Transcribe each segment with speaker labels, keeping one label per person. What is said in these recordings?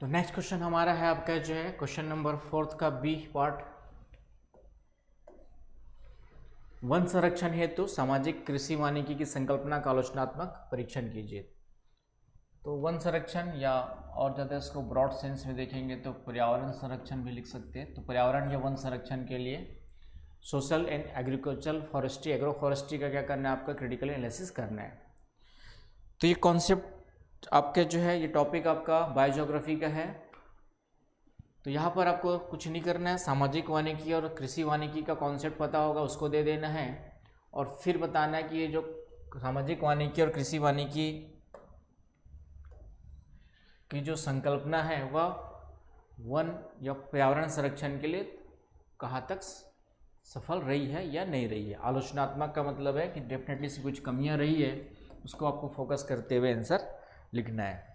Speaker 1: तो next question हमारा है आपका जो है क्वेश्चन नंबर 4 का बी पार्ट। वन संरक्षण हेतु सामाजिक कृषि वानिकी की संकल्पना का आलोचनात्मक परीक्षण कीजिए। तो वन संरक्षण या और ज़्यादा इसको ब्रॉड सेंस में देखेंगे तो पर्यावरण संरक्षण भी लिख सकते हैं। तो पर्यावरण या वन संरक्षण के लिए social and agricultural forestry agro forestry का क्या करना है, आपका क्रिटिकल एनालिसिस करना है। तो ये कॉन्सेप्ट आपके जो है ये टॉपिक आपका बायोजियोग्राफी का है। तो यहाँ पर आपको कुछ नहीं करना है, सामाजिक वानिकी और कृषि वानिकी का कॉन्सेप्ट पता होगा उसको दे देना है और फिर बताना है कि ये जो सामाजिक वानिकी और कृषि वानिकी की जो संकल्पना है वह वन या पर्यावरण संरक्षण के लिए कहाँ तक सफल रही है या नहीं रही है। आलोचनात्मक का मतलब है कि डेफिनेटली से कुछ कमियां रही है, उसको आपको फोकस करते हुए आंसर लिखना है।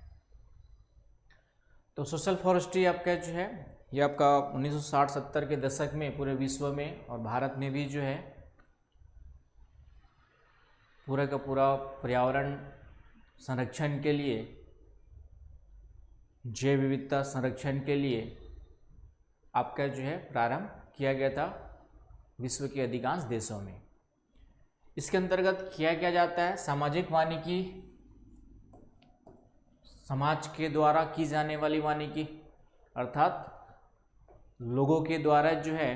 Speaker 1: तो सोशल फॉरेस्ट्री आपका जो है ये आपका 1960-70 के दशक में पूरे विश्व में और भारत में भी जो है पूरा का पूरा पर्यावरण संरक्षण के लिए, जैव विविधता संरक्षण के लिए आपका जो है प्रारंभ किया गया था विश्व के अधिकांश देशों में। इसके अंतर्गत किया क्या जाता है, सामाजिक वानिकी समाज के द्वारा की जाने वाली वानिकी अर्थात लोगों के द्वारा जो है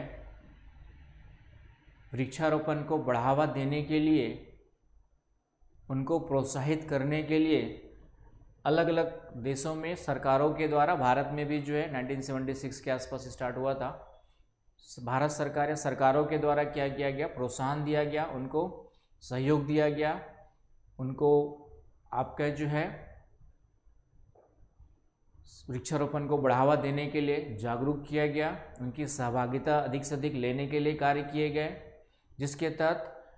Speaker 1: वृक्षारोपण को बढ़ावा देने के लिए, उनको प्रोत्साहित करने के लिए अलग अलग देशों में सरकारों के द्वारा, भारत में भी जो है 1976 के आसपास स्टार्ट हुआ था, भारत सरकार या सरकारों के द्वारा क्या किया गया, प्रोत्साहन दिया गया, उनको सहयोग दिया गया, उनको आपका जो है वृक्षारोपण को बढ़ावा देने के लिए जागरूक किया गया, उनकी सहभागिता अधिक से अधिक लेने के लिए कार्य किए गए, जिसके तहत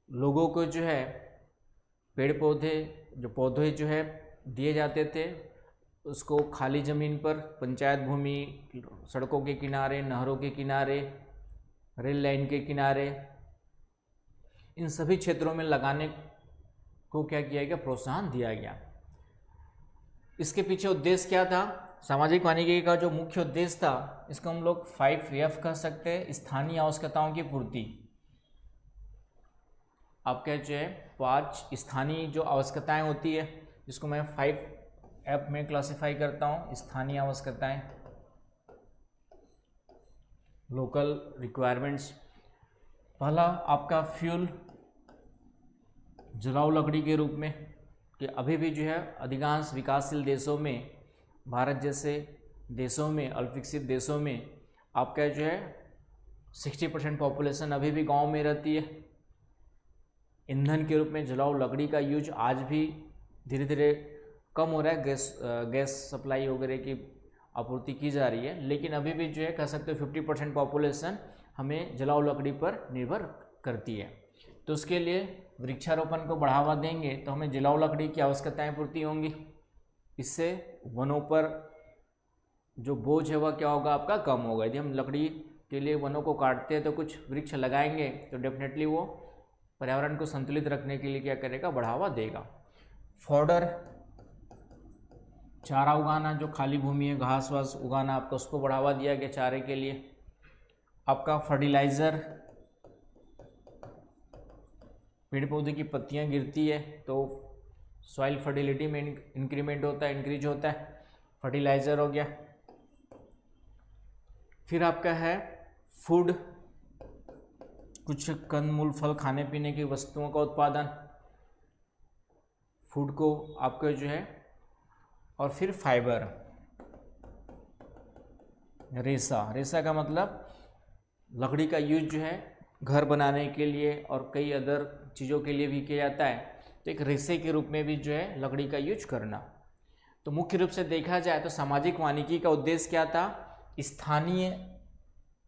Speaker 1: लोगों को जो है पेड़ पौधे जो पौधे जो है दिए जाते थे, उसको खाली ज़मीन पर पंचायत भूमि, सड़कों के किनारे, नहरों के किनारे, रेल लाइन के किनारे, इन सभी क्षेत्रों में लगाने को क्या किया गया, प्रोत्साहन दिया गया। इसके पीछे उद्देश्य क्या था, सामाजिक वानिकी का जो मुख्य उद्देश्य था इसको हम लोग 5F कह सकते हैं, स्थानीय आवश्यकताओं की पूर्ति। आपका जो है 5 स्थानीय जो आवश्यकताएं होती है जिसको मैं 5F में क्लासिफाई करता हूँ, स्थानीय आवश्यकताएं, लोकल रिक्वायरमेंट्स। पहला आपका फ्यूल, जलाऊ लकड़ी के रूप में, कि अभी भी जो है अधिकांश विकासशील देशों में, भारत जैसे देशों में, अल्पविकसित देशों में आपका जो है 60% पॉपुलेशन अभी भी गांव में रहती है। ईंधन के रूप में जलाऊ लकड़ी का यूज आज भी धीरे धीरे कम हो रहा है, गैस सप्लाई वगैरह की आपूर्ति की जा रही है, लेकिन अभी भी जो है कह सकते हो 50% पॉपुलेशन हमें जलाऊ लकड़ी पर निर्भर करती है। तो उसके लिए वृक्षारोपण को बढ़ावा देंगे तो हमें जलाऊ लकड़ी की आवश्यकताएं पूर्ति होंगी, इससे वनों पर जो बोझ है वह क्या होगा, आपका कम होगा। यदि हम लकड़ी के लिए वनों को काटते हैं तो कुछ वृक्ष लगाएंगे तो डेफिनेटली वो पर्यावरण को संतुलित रखने के लिए क्या करेगा, बढ़ावा देगा। फॉडर, चारा उगाना, जो खाली भूमि है घास वास उगाना, आपको उसको बढ़ावा दिया गया चारे के लिए। आपका फर्टिलाइज़र, पेड़ पौधे की पत्तियां गिरती है तो सॉइल फर्टिलिटी में इंक्रीमेंट होता है, इंक्रीज होता है, फर्टिलाइज़र हो गया। फिर आपका है फूड, कुछ कंद मूल फल खाने पीने की वस्तुओं का उत्पादन, फूड को आपका जो है। और फिर फाइबर, रेशा, रेशा का मतलब लकड़ी का यूज जो है घर बनाने के लिए और कई अदर चीज़ों के लिए भी किया जाता है, तो एक रेशे के रूप में भी जो है लकड़ी का यूज करना। तो मुख्य रूप से देखा जाए तो सामाजिक वानिकी का उद्देश्य क्या था, स्थानीय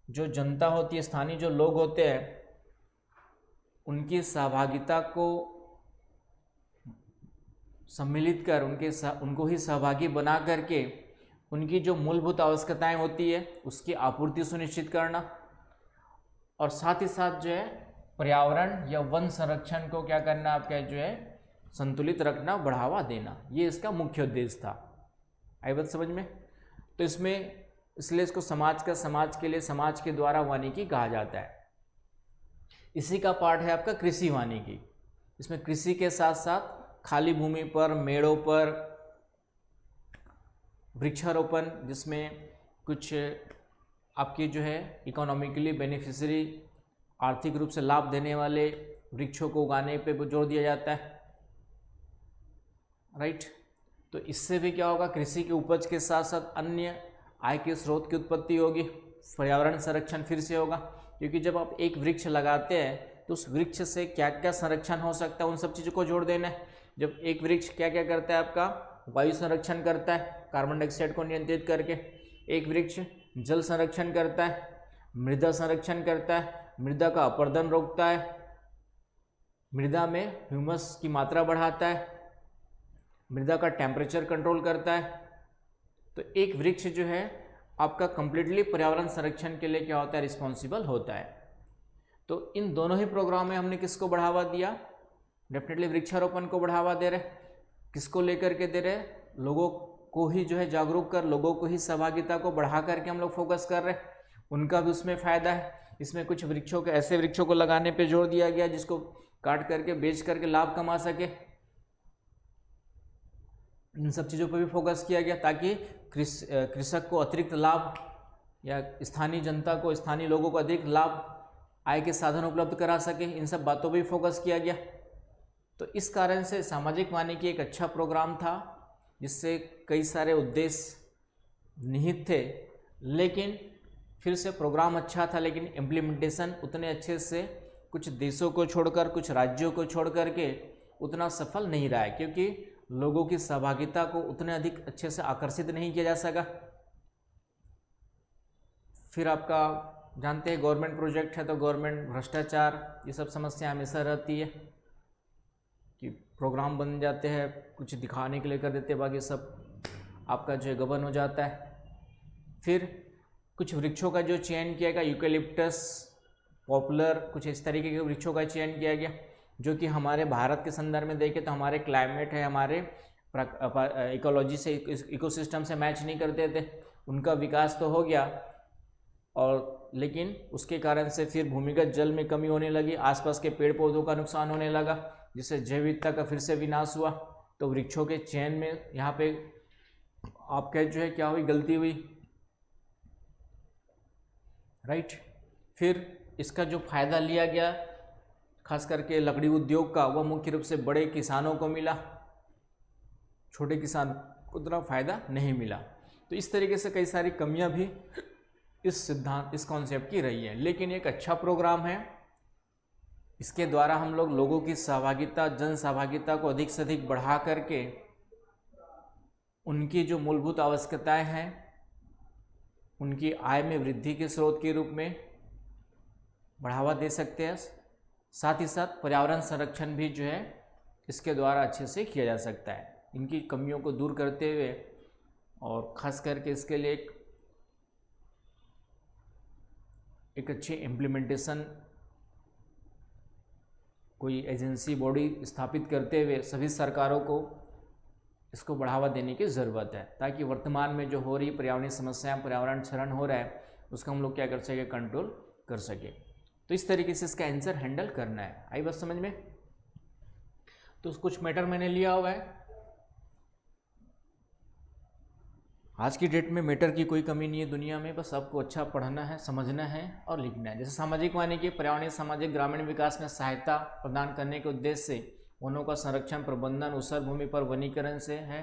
Speaker 1: जो जनता होती है, स्थानीय जो लोग होते हैं, उनकी सहभागिता को सम्मिलित कर उनको ही सहभागी बना करके उनकी जो मूलभूत आवश्यकताएं होती है उसकी आपूर्ति सुनिश्चित करना, और साथ ही साथ जो है पर्यावरण या वन संरक्षण को क्या करना, आपका जो है संतुलित रखना, बढ़ावा देना, ये इसका मुख्य उद्देश्य था। आई बात समझ में। तो इसमें इसलिए इसको समाज का, समाज के लिए, समाज के द्वारा वानिकी कहा जाता है। इसी का पार्ट है आपका कृषि वानिकी। इसमें कृषि के साथ साथ खाली भूमि पर, मेड़ों पर वृक्षारोपण, जिसमें कुछ आपकी जो है इकोनॉमिकली बेनिफिशियरी, आर्थिक रूप से लाभ देने वाले वृक्षों को उगाने पे जोर दिया जाता है, राइट। तो इससे भी क्या होगा, कृषि की उपज के साथ साथ अन्य आय के स्रोत की उत्पत्ति होगी, पर्यावरण संरक्षण फिर से होगा, क्योंकि जब आप एक वृक्ष लगाते हैं तो उस वृक्ष से क्या क्या संरक्षण हो सकता है उन सब चीज़ों को जोड़ देना है। जब एक वृक्ष क्या क्या करता है, आपका वायु संरक्षण करता है कार्बन डाइऑक्साइड को नियंत्रित करके, एक वृक्ष जल संरक्षण करता है, मृदा संरक्षण करता है, मृदा का अपरदन रोकता है, मृदा में ह्यूमस की मात्रा बढ़ाता है, मृदा का टेम्परेचर कंट्रोल करता है। तो एक वृक्ष जो है आपका कंप्लीटली पर्यावरण संरक्षण के लिए क्या होता है, रिस्पॉन्सिबल होता है। तो इन दोनों ही प्रोग्राम में हमने किसको बढ़ावा दिया, डेफिनेटली वृक्षारोपण को बढ़ावा दे रहे। किसको लेकर के दे रहे, लोगों को ही जो है जागरूक कर, लोगों को ही सहभागिता को बढ़ा करके हम लोग फोकस कर रहे हैं, उनका भी उसमें फ़ायदा है। इसमें कुछ वृक्षों के, ऐसे वृक्षों को लगाने पे जोर दिया गया जिसको काट करके बेच करके लाभ कमा सके, इन सब चीज़ों पर भी फोकस किया गया ताकि कृषक को अतिरिक्त लाभ या स्थानीय जनता को, स्थानीय लोगों को अधिक लाभ, आय के साधन उपलब्ध करा सके, इन सब बातों पर भी फोकस किया गया। तो इस कारण से सामाजिक वानिकी एक अच्छा प्रोग्राम था जिससे कई सारे उद्देश्य निहित थे, लेकिन फिर से प्रोग्राम अच्छा था लेकिन इम्प्लीमेंटेशन उतने अच्छे से कुछ देशों को छोड़कर, कुछ राज्यों को छोड़ करके उतना सफल नहीं रहा है, क्योंकि लोगों की सहभागिता को उतने अधिक अच्छे से आकर्षित नहीं किया जा सका। फिर आपका जानते हैं गवर्नमेंट प्रोजेक्ट है तो गवर्नमेंट भ्रष्टाचार, ये सब समस्या हमेशा रहती है कि प्रोग्राम बन जाते हैं, कुछ दिखाने के लिए कर देते हैं, बाकी सब आपका जो है गबन हो जाता है। फिर कुछ वृक्षों का जो चयन किया गया, यूकेलिप्टस, पॉपुलर, कुछ इस तरीके के वृक्षों का चयन किया गया जो कि हमारे भारत के संदर्भ में देखें तो हमारे क्लाइमेट है, हमारे इकोलॉजी से, इकोसिस्टम से मैच नहीं करते थे। उनका विकास तो हो गया और लेकिन उसके कारण से फिर भूमिगत जल में कमी होने लगी, आसपास के पेड़ पौधों का नुकसान होने लगा, जिससे जैव विविधता का फिर से विनाश हुआ। तो वृक्षों के चयन में यहाँ पे आपके जो है क्या हुई, गलती हुई, राइट। फिर इसका जो फायदा लिया गया खास करके लकड़ी उद्योग का, वह मुख्य रूप से बड़े किसानों को मिला, छोटे किसान को उतना फायदा नहीं मिला। तो इस तरीके से कई सारी कमियां भी इस सिद्धांत, इस कॉन्सेप्ट की रही है, लेकिन एक अच्छा प्रोग्राम है। इसके द्वारा हम लोग लोगों की सहभागिता, जन सहभागिता को अधिक से अधिक बढ़ा करके उनकी जो मूलभूत आवश्यकताएं हैं उनकी आय में वृद्धि के स्रोत के रूप में बढ़ावा दे सकते हैं। साथ ही साथ पर्यावरण संरक्षण भी जो है इसके द्वारा अच्छे से किया जा सकता है, इनकी कमियों को दूर करते हुए। और ख़ास करके इसके लिए एक अच्छी इम्प्लीमेंटेशन, कोई एजेंसी बॉडी स्थापित करते हुए सभी सरकारों को इसको बढ़ावा देने की ज़रूरत है, ताकि वर्तमान में जो हो रही पर्यावरणीय समस्याएं, पर्यावरण क्षरण हो रहा है, उसका हम लोग क्या कर सके, कंट्रोल कर सके। तो इस तरीके से इसका आंसर हैंडल करना है। आई बात समझ में। तो कुछ मैटर मैंने लिया हुआ है। आज की डेट में मैटर की कोई कमी नहीं है दुनिया में, बस आपको अच्छा पढ़ना है, समझना है और लिखना है। जैसे सामाजिक वानिकी पर्यावरणीय, सामाजिक, ग्रामीण विकास में सहायता प्रदान करने के उद्देश्य से वनों का संरक्षण, प्रबंधन, उसर भूमि पर वनीकरण से है।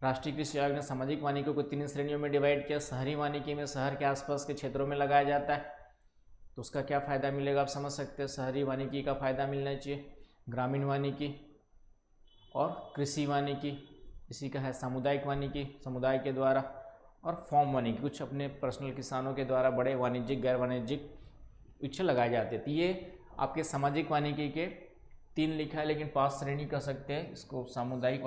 Speaker 1: राष्ट्रीय कृषि आयोग ने सामाजिक वानिकी को 3 श्रेणियों में डिवाइड किया। शहरी वानिकी में शहर के आसपास के क्षेत्रों में लगाया जाता है, तो उसका क्या फ़ायदा मिलेगा आप समझ सकते हैं। शहरी वानिकी का फ़ायदा मिलना चाहिए। ग्रामीण वानिकी और कृषि वानिकी, इसी का है सामुदायिक वानिकी, समुदाय के द्वारा। और फॉर्म वानिकी, कुछ अपने पर्सनल किसानों के द्वारा बड़े वाणिज्यिक, गैर वाणिज्यिक वृक्ष लगाए जाते थे। ये आपके सामाजिक वानिकी के 3 लिखा है, लेकिन 5 श्रेणी कर सकते हैं इसको। सामुदायिक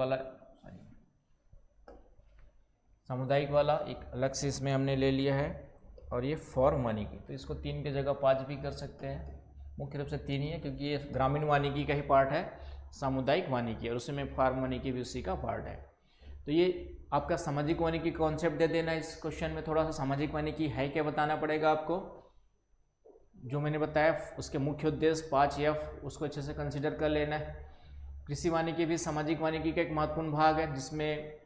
Speaker 1: वाला एक अलग से इसमें हमने ले लिया है, और ये फॉर्म वानिकी, तो इसको 3 की जगह 5 भी कर सकते हैं। मुख्य रूप से 3 ही है, क्योंकि ये ग्रामीण वानिकी का ही पार्ट है, सामुदायिक वानिकी, और उसमें फॉर्म वानिकी भी उसी का पार्ट है। तो ये आपका सामाजिक वानिकी कॉन्सेप्ट दे देना। इस क्वेश्चन में थोड़ा सा सामाजिक वानिकी है क्या बताना पड़ेगा आपको। जो मैंने बताया उसके मुख्य उद्देश्य 5F उसको अच्छे से कंसिडर कर लेना है। कृषि वानिकी भी सामाजिक वानिकी का एक महत्वपूर्ण भाग है, जिसमें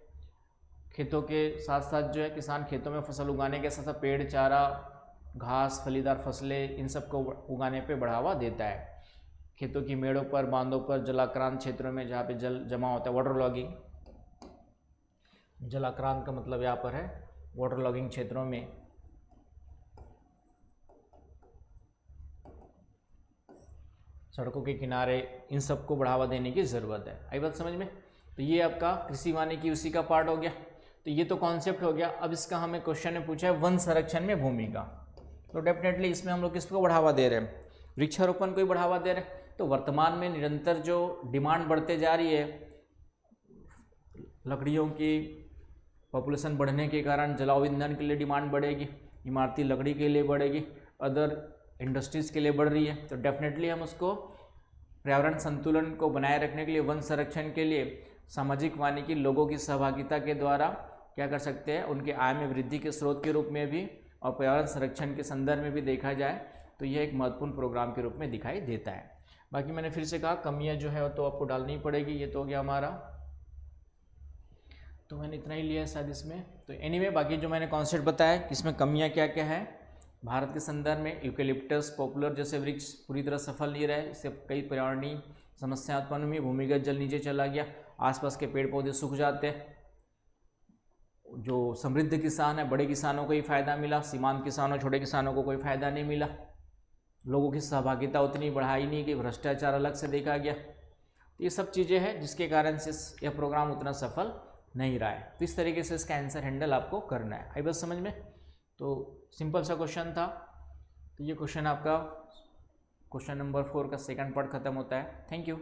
Speaker 1: खेतों के साथ साथ जो है किसान खेतों में फसल उगाने के साथ साथ पेड़, चारा, घास, फलीदार फसलें इन सब को उगाने पे बढ़ावा देता है। खेतों की मेड़ों पर, बांधों पर, जलाक्रांत क्षेत्रों में जहाँ पे जल जमा होता है, वाटर लॉगिंग। जलाक्रांत का मतलब यहाँ पर है वाटर लॉगिंग क्षेत्रों में सड़कों के किनारे, इन सबको बढ़ावा देने की ज़रूरत है। आई बात समझ में। तो ये आपका कृषि वानिकी उसी का पार्ट हो गया। तो ये तो कॉन्सेप्ट हो गया। अब इसका हमें क्वेश्चन में पूछा है वन संरक्षण में भूमिका। तो डेफिनेटली इसमें हम लोग किसको बढ़ावा दे रहे हैं, वृक्षारोपण को ही बढ़ावा दे रहे हैं। तो वर्तमान में निरंतर जो डिमांड बढ़ते जा रही है, लकड़ियों की पॉपुलेशन बढ़ने के कारण जलाऊ ईंधन के लिए डिमांड बढ़ेगी, इमारती लकड़ी के लिए बढ़ेगी, अदर इंडस्ट्रीज़ के लिए बढ़ रही है। तो डेफिनेटली हम उसको पर्यावरण संतुलन को बनाए रखने के लिए, वन संरक्षण के लिए सामाजिक वानिकी लोगों की सहभागिता के द्वारा क्या कर सकते हैं, उनके आय में वृद्धि के स्रोत के रूप में भी और पर्यावरण संरक्षण के संदर्भ में भी देखा जाए तो यह एक महत्वपूर्ण प्रोग्राम के रूप में दिखाई देता है। बाकी मैंने फिर से कहा कमियां जो है तो आपको डालनी पड़ेगी। ये तो हो गया हमारा, तो मैंने इतना ही लिया है शायद इसमें। तो एनीवे बाकी जो मैंने कॉन्सेप्ट बताया कि इसमें कमियां क्या क्या है। भारत के संदर्भ में यूकेलिप्टस पॉपुलर जैसे वृक्ष पूरी तरह सफल नहीं रहे, इससे कई पर्यावरणीय समस्या उत्पन्न हुई, भूमिगत जल नीचे चला गया, आसपास के पेड़ पौधे सूख जाते हैं। जो समृद्ध किसान है, बड़े किसानों को ही फायदा मिला, सीमांत किसानों, छोटे किसानों को कोई फायदा नहीं मिला। लोगों की सहभागिता उतनी बढ़ाई नहीं कि भ्रष्टाचार अलग से देखा गया। तो ये सब चीज़ें हैं जिसके कारण से यह प्रोग्राम उतना सफल नहीं रहा है। तो इस तरीके से इसका आंसर हैंडल आपको करना है। आई बस समझ में। तो सिंपल सा क्वेश्चन था। तो ये क्वेश्चन आपका क्वेश्चन नंबर 4 का सेकंड पार्ट खत्म होता है। Thank you.